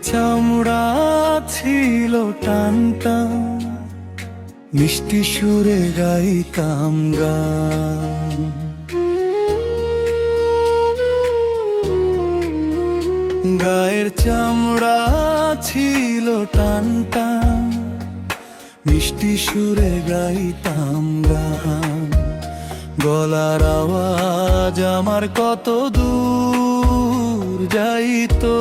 চামড়া ছিল টান টান, মিষ্টি সুরে গাইতাম গান। গায়ের চামড়া ছিল টান টান, মিষ্টি সুরে গাইতাম গান। গলার আওয়াজ আমার কত দূর যাইতো।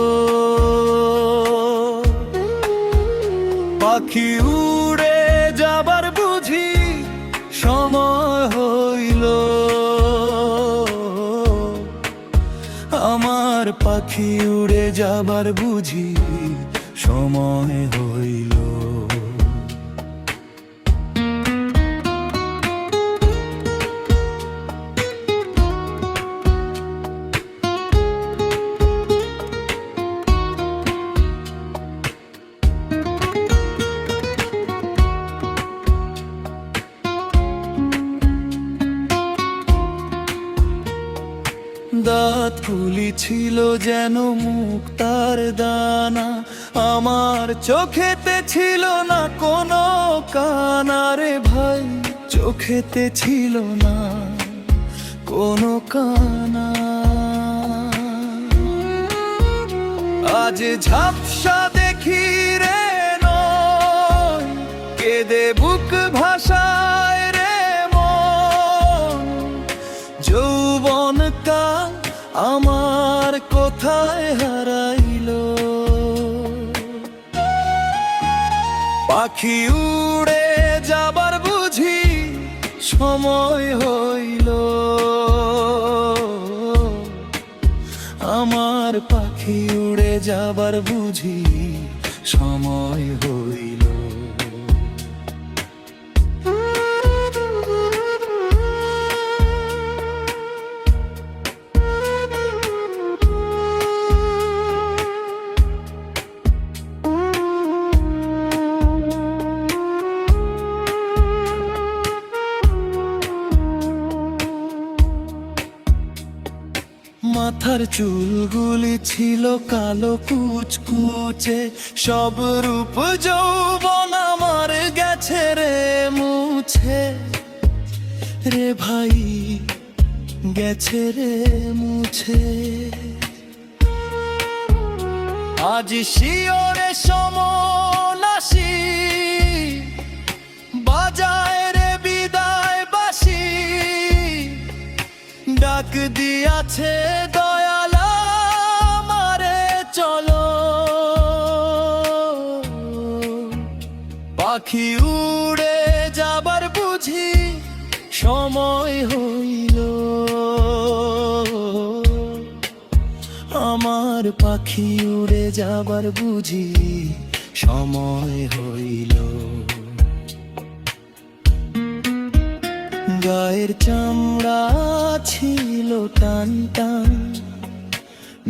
পাখি উড়ে যাবার বুঝি সময় হইল, আমার পাখি উড়ে যাবার বুঝি সময় হইল। দাঁতগুলি ছিল যেন মুক্তার দানা, আমার চোখেতে ছিল না কোনো কানা রে ভাই, চোখেতে ছিল না কোনো কানা। আজ ঝাপসা দেখি রে নয়, কেঁদে বুক ভাষায় রে মন। যৌবন কাল আমার কোথায় হারাইল, পাখি উড়ে যাবার বুঝি সময় হইল, আমার পাখি উড়ে যাবার বুঝি সময় হইল। মাথার চুলগুলি ছিল কালো কুচকুচে, সব রূপ যৌবন আমার গেছে রে মুছে রে ভাই, গেছে রে মুছে। আজ শিওরে সমনাসি বাজায় রে বিদায় বাসি, ডাক দিয়াছে দয়াল আমারে চলো। পাখি উড়ে যাবার বুঝি সময় হইল, আমার পাখি উড়ে যাবার বুঝি সময় হইল। গায়ের চামড়া ছিল টান টান,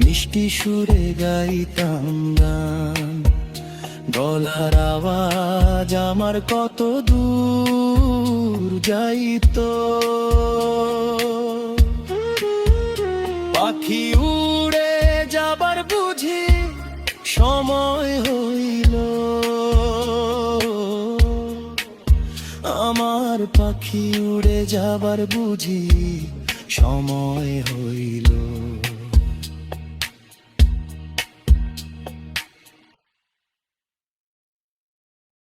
মিষ্টি সুরে গাইতাম গান। গলার আওয়াজ আমার কত দূর যাইতো। পাখি উড়ে যাবার বুঝি সময় হইল, আমার পাখি উড়ে যাবার বুঝি সময় হইল।